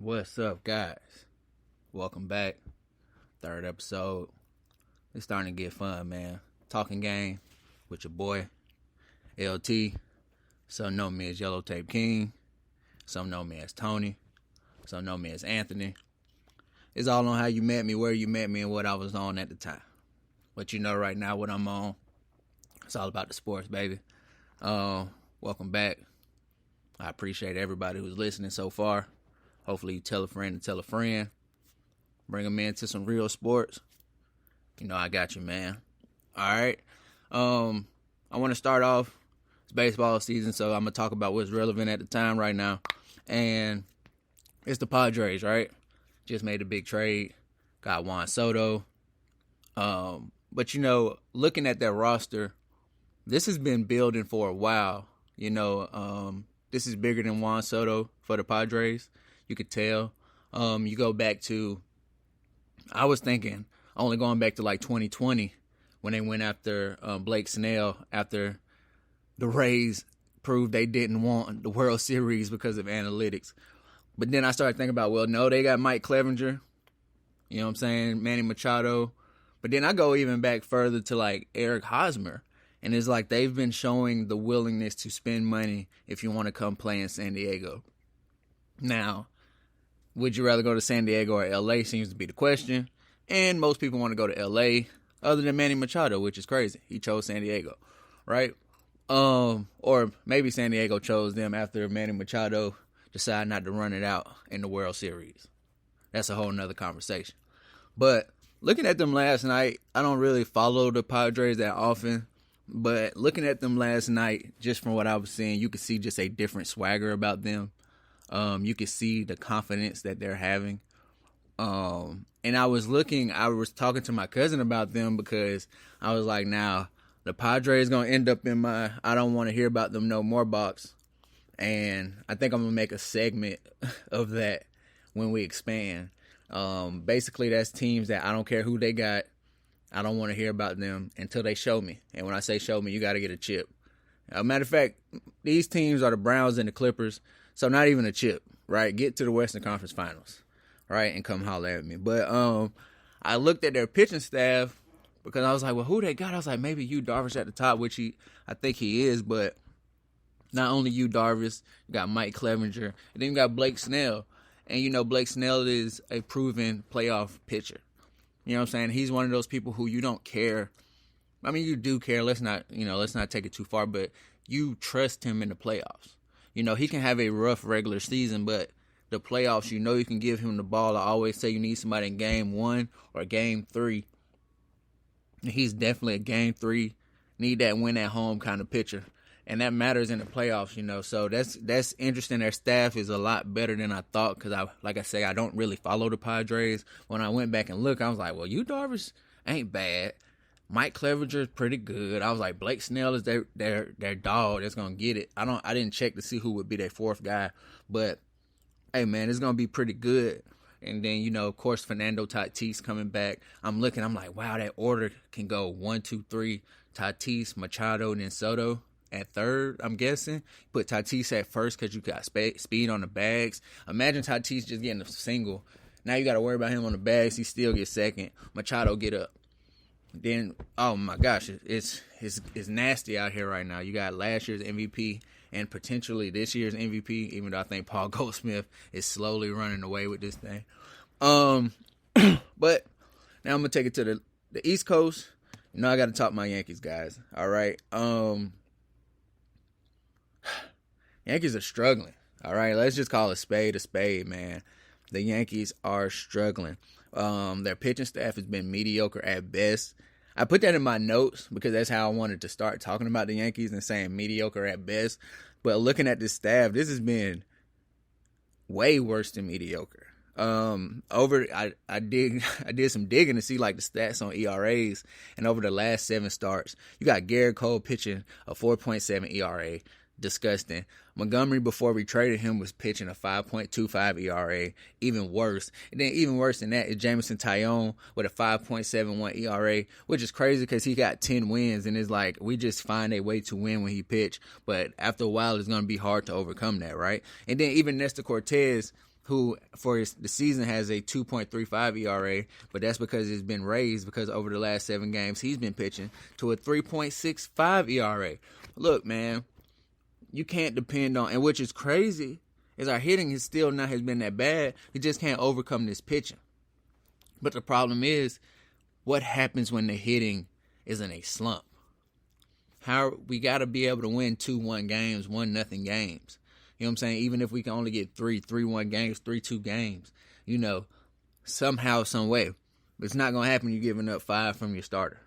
What's up, guys? Welcome back. Third episode. It's starting to get fun, man. Talking Game with your boy, LT. Some know me as Yellow Tape King. Some know me as Tony. Some know me as Anthony. It's all on how you met me, where you met me, and what I was on at the time. But you know right now what I'm on. It's all about the sports, baby. Welcome back. I appreciate everybody who's listening so far. Hopefully you tell a friend to tell a friend. Bring them into some real sports. You know I got you, man. All right. I want to start off. It's baseball season, so I'm going to talk about what's relevant at the time right now. And it's the Padres, right? Just made a big trade. Got Juan Soto. But, you know, looking at their roster, this has been building for a while. You know, this is bigger than Juan Soto for the Padres. You could tell. You go back to, I was thinking, only going back to like 2020 when they went after Blake Snell after the Rays proved they didn't want the World Series because of analytics. But then I started thinking about, well, no, they got Mike Clevenger. You know what I'm saying? Manny Machado. But then I go even back further to like Eric Hosmer. And it's like they've been showing the willingness to spend money if you want to come play in San Diego. Now, would you rather go to San Diego or L.A. seems to be the question. And most people want to go to L.A. other than Manny Machado, which is crazy. He chose San Diego, right? Or maybe San Diego chose them after Manny Machado decided not to run it out in the World Series. That's a whole nother conversation. But looking at them last night, I don't really follow the Padres that often. But looking at them last night, just from what I was seeing, you could see just a different swagger about them. You could see the confidence that they're having. And I was talking to my cousin about them because I was like, now, the Padres going to end up in my I don't want to hear about them no more box. And I think I'm going to make a segment of that when we expand. Basically, that's teams that I don't care who they got. I don't want to hear about them until they show me. And when I say show me, you got to get a chip. Matter of fact, these teams are the Browns and the Clippers, so not even a chip, right? Get to the Western Conference Finals, right, and come holler at me. But I looked at their pitching staff because I was like, well, who they got? I was like, maybe Yu Darvish at the top, which I think he is, but not only Yu Darvish, you got Mike Clevenger, and then you got Blake Snell. And, you know, Blake Snell is a proven playoff pitcher. You know what I'm saying? He's one of those people who you don't care. I mean, you do care. Let's not take it too far, but you trust him in the playoffs. You know, he can have a rough regular season, but the playoffs, you know you can give him the ball. I always say you need somebody in game 1 or game 3. He's definitely a game 3, need that win at home kind of pitcher. And that matters in the playoffs, you know. So that's interesting. Their staff is a lot better than I thought because, like I say, I don't really follow the Padres. When I went back and looked, I was like, well, Yu Darvish ain't bad. Mike Clevenger is pretty good. I was like, Blake Snell is their dog that's going to get it. I didn't check to see who would be their fourth guy. But, hey, man, it's going to be pretty good. And then, you know, of course, Fernando Tatis coming back. I'm looking. I'm like, wow, that order can go 1, 2, 3. Tatis, Machado, and then Soto at third, I'm guessing. Put Tatis at first because you got speed on the bags. Imagine Tatis just getting a single. Now you got to worry about him on the bags. He still gets second. Machado get up. Then, oh my gosh, it's nasty out here right now. You got last year's MVP and potentially this year's MVP, even though I think Paul Goldschmidt is slowly running away with this thing. But now I'm going to take it to the East Coast. You know I got to talk my Yankees, guys. All right. Yankees are struggling. All right, let's just call a spade, man. The Yankees are struggling. Their pitching staff has been mediocre at best. I put that in my notes because that's how I wanted to start talking about the Yankees and saying mediocre at best. But looking at this staff, this has been way worse than mediocre. I did some digging to see like the stats on ERAs, and over the last 7 starts, you got Garrett Cole pitching a 4.7 ERA. Disgusting. Montgomery, before we traded him, was pitching a 5.25 ERA. Even worse. And then even worse than that is Jameson Taillon with a 5.71 ERA, which is crazy because he got 10 wins, and it's like we just find a way to win when he pitch. But after a while, it's going to be hard to overcome that, right? And then even Nestor Cortez, who for the season has a 2.35 ERA, but that's because it's been raised because over the last 7 games he's been pitching to a 3.65 ERA. Look, man, you can't depend on, and which is crazy, is our hitting is still not has been that bad. We just can't overcome this pitching. But the problem is, what happens when the hitting is in a slump? We got to be able to win 2-1 games, 1-0 games. You know what I'm saying? Even if we can only get 3-1 games, 3-2 games, somehow, some way. But it's not going to happen. You're giving up 5 from your starter.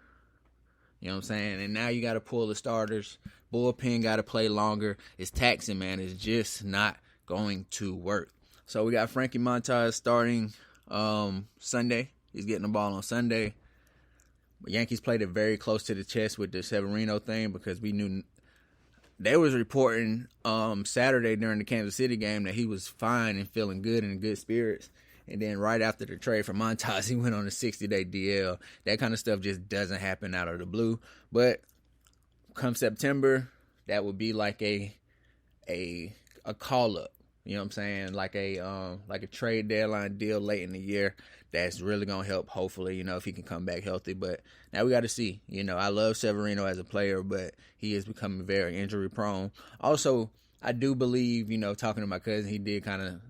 You know what I'm saying? And now you got to pull the starters. Bullpen got to play longer. It's taxing, man. It's just not going to work. So we got Frankie Montas starting Sunday. He's getting the ball on Sunday. The Yankees played it very close to the chest with the Severino thing because we knew they was reporting Saturday during the Kansas City game that he was fine and feeling good and in good spirits. And then right after the trade for Montas, he went on a 60-day DL. That kind of stuff just doesn't happen out of the blue. But come September, that would be like a call-up. You know what I'm saying? Like a trade deadline deal late in the year that's really going to help, hopefully, if he can come back healthy. But now we got to see. I love Severino as a player, but he is becoming very injury-prone. Also, I do believe, talking to my cousin, he did kind of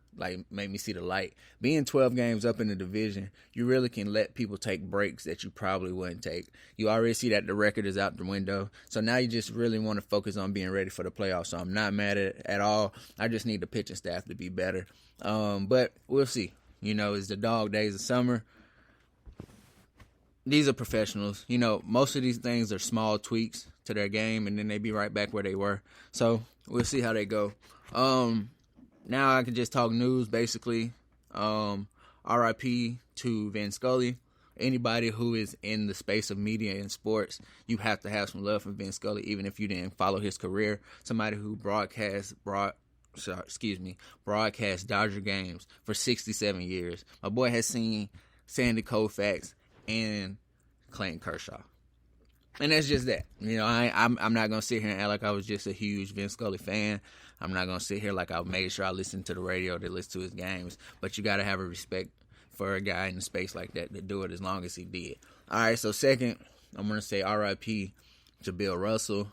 make me see the light. Being 12 games up in the division, you really can let people take breaks that you probably wouldn't take. You already see that the record is out the window. So now you just really want to focus on being ready for the playoffs. So I'm not mad at it at all. I just need the pitching staff to be better. But we'll see. It's the dog days of summer. These are professionals. Most of these things are small tweaks to their game, and then they be right back where they were. So we'll see how they go. Now I can just talk news, basically. RIP to Vin Scully. Anybody who is in the space of media and sports, you have to have some love for Vin Scully, even if you didn't follow his career. Somebody who broadcast Dodger games for 67 years. My boy has seen Sandy Koufax and Clayton Kershaw. And that's just that. I'm not going to sit here and act like I was just a huge Vin Scully fan. I'm not going to sit here like I made sure I listened to the radio to listen to his games. But you got to have a respect for a guy in a space like that to do it as long as he did. All right, so second, I'm going to say RIP to Bill Russell.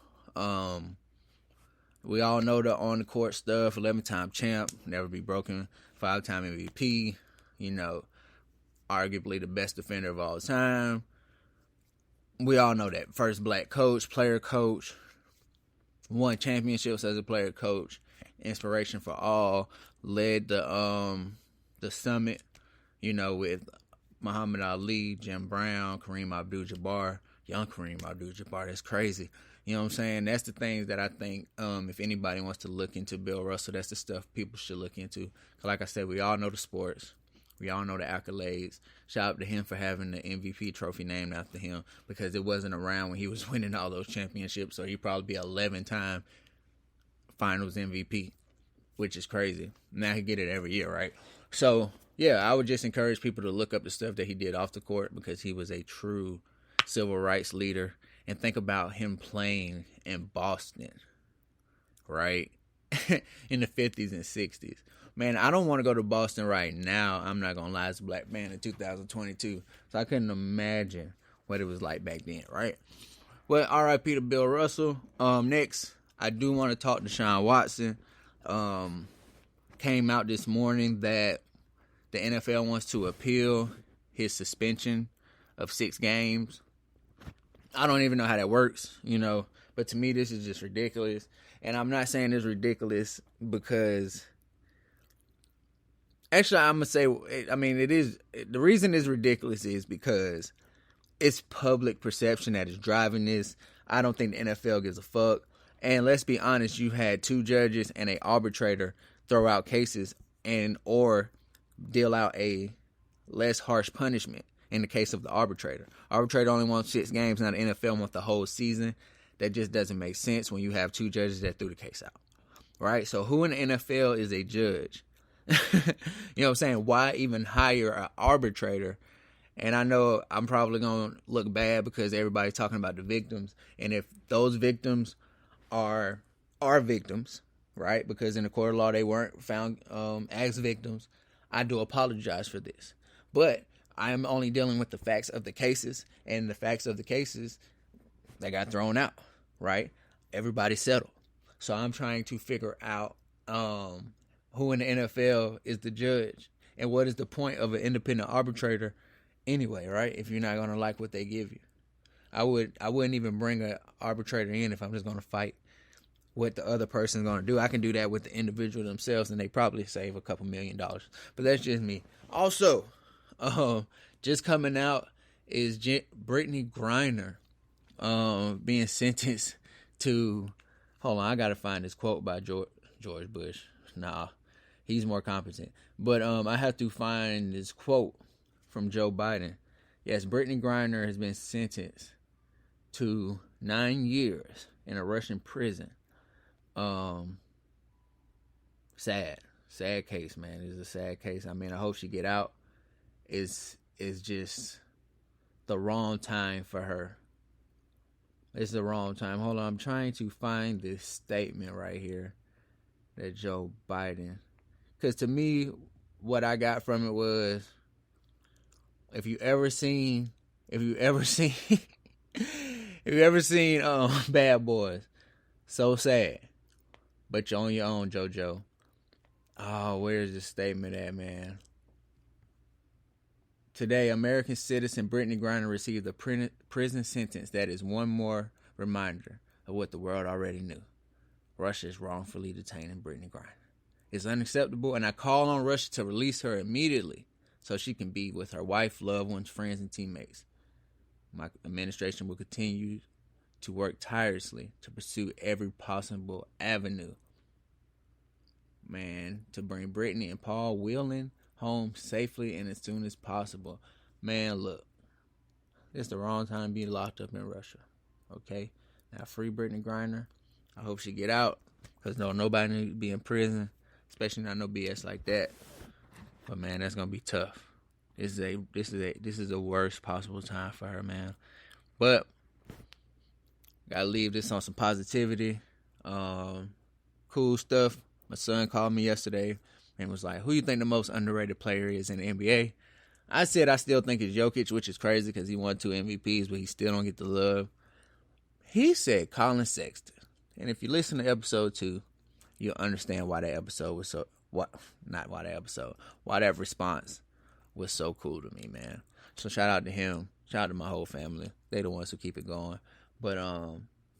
We all know the on-the-court stuff, 11-time champ, never be broken, 5-time MVP, arguably the best defender of all time. We all know that. First black coach, player coach, won championships as a player coach, inspiration for all, led the summit, with Muhammad Ali, Jim Brown, Kareem Abdul-Jabbar, young Kareem Abdul-Jabbar. That's crazy. You know what I'm saying? That's the things that I think if anybody wants to look into Bill Russell, that's the stuff people should look into. 'Cause like I said, we all know the sports. We all know the accolades. Shout out to him for having the MVP trophy named after him because it wasn't around when he was winning all those championships. So he'd probably be 11-time finals MVP, which is crazy. Now he get it every year, right? So, yeah, I would just encourage people to look up the stuff that he did off the court because he was a true civil rights leader. And think about him playing in Boston, right? In the 50s and 60s. Man, I don't want to go to Boston right now. I'm not going to lie, as a black man in 2022. So I couldn't imagine what it was like back then, right? Well, RIP to Bill Russell. Next, I do want to talk to Deshaun Watson. Came out this morning that the NFL wants to appeal his suspension of 6 games. I don't even know how that works, but to me, this is just ridiculous. And I'm not saying it's ridiculous because... Actually, I'm going to say, it is, the reason it's ridiculous is because it's public perception that is driving this. I don't think the NFL gives a fuck. And let's be honest, you had 2 judges and an arbitrator throw out cases or deal out a less harsh punishment in the case of the arbitrator. Arbitrator only wants 6 games, now the NFL wants the whole season. That just doesn't make sense when you have 2 judges that threw the case out. Right? So who in the NFL is a judge? You know what I'm saying? Why even hire an arbitrator? And I know I'm probably going to look bad because everybody's talking about the victims. And if those victims are victims, right? Because in the court of law, they weren't found as victims. I do apologize for this. But I am only dealing with the facts of the cases, and the facts of the cases, they got thrown out, right? Everybody settled. So I'm trying to figure out who in the NFL is the judge and what is the point of an independent arbitrator anyway, right? If you're not going to like what they give you. I wouldn't even bring an arbitrator in if I'm just going to fight what the other person's going to do. I can do that with the individual themselves, and they probably save a couple $1 million. But that's just me. Also, just coming out is Britney Griner being sentenced to... Hold on, I got to find this quote by George Bush. Nah, he's more competent. But I have to find this quote from Joe Biden. Yes, Britney Griner has been sentenced to 9 years in a Russian prison. Sad case, man. It's a sad case. I mean, I hope she get out. It's just the wrong time for her. It's the wrong time. Hold on, I'm trying to find this statement right here that Joe Biden, because to me, what I got from it was, if you ever seen Bad Boys, so sad, but you're on your own, JoJo. Oh, where's the statement at, man? Today, American citizen Britney Griner received a prison sentence that is one more reminder of what the world already knew. Russia is wrongfully detaining Britney Griner. It's unacceptable, and I call on Russia to release her immediately so she can be with her wife, loved ones, friends, and teammates. My administration will continue to work tirelessly to pursue every possible avenue, man, to bring Britney and Paul Whelan home safely and as soon as possible. Man, look, it's the wrong time to be locked up in Russia. Okay, now free Britney Griner. I hope she get out, because nobody needs to be in prison, especially not no BS like that. But man, that's gonna be tough. This is the worst possible time for her, man. But gotta leave this on some positivity. Cool stuff. My son called me yesterday and was like, who you think the most underrated player is in the NBA? I said I still think it's Jokic, which is crazy because he won 2 MVPs, but he still don't get the love. He said Colin Sexton. And if you listen to episode 2, you'll understand why that episode was so... why that response was so cool to me, man. So shout out to him. Shout out to my whole family. They the ones who keep it going. But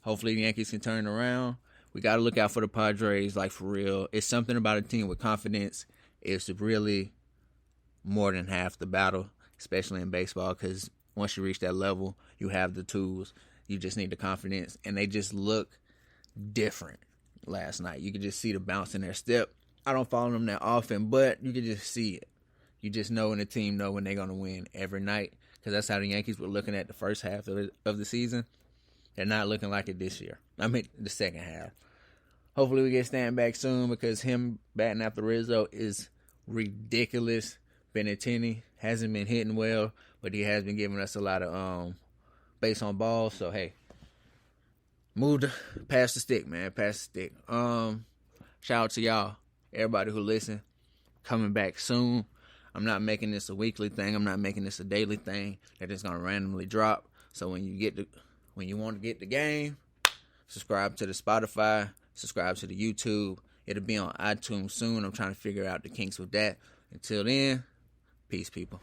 hopefully the Yankees can turn around. We got to look out for the Padres, like, for real. It's something about a team with confidence. It's really more than half the battle, especially in baseball, because once you reach that level, you have the tools. You just need the confidence, and they just look different last night. You could just see the bounce in their step. I don't follow them that often, but you could just see it. You just know, and the team know when they're going to win every night, because that's how the Yankees were looking at the first half of the season. They're not looking like it this year. I mean, the second half. Hopefully we get Stan back soon, because him batting after Rizzo is ridiculous. Benintendi hasn't been hitting well, but he has been giving us a lot of base on balls. So, hey, pass the stick, man. Pass the stick. Shout out to y'all, everybody who listen. Coming back soon. I'm not making this a weekly thing. I'm not making this a daily thing that is gonna randomly drop. So when you want to get the game, subscribe to the Spotify, subscribe to the YouTube. It'll be on iTunes soon. I'm trying to figure out the kinks with that. Until then, peace, people.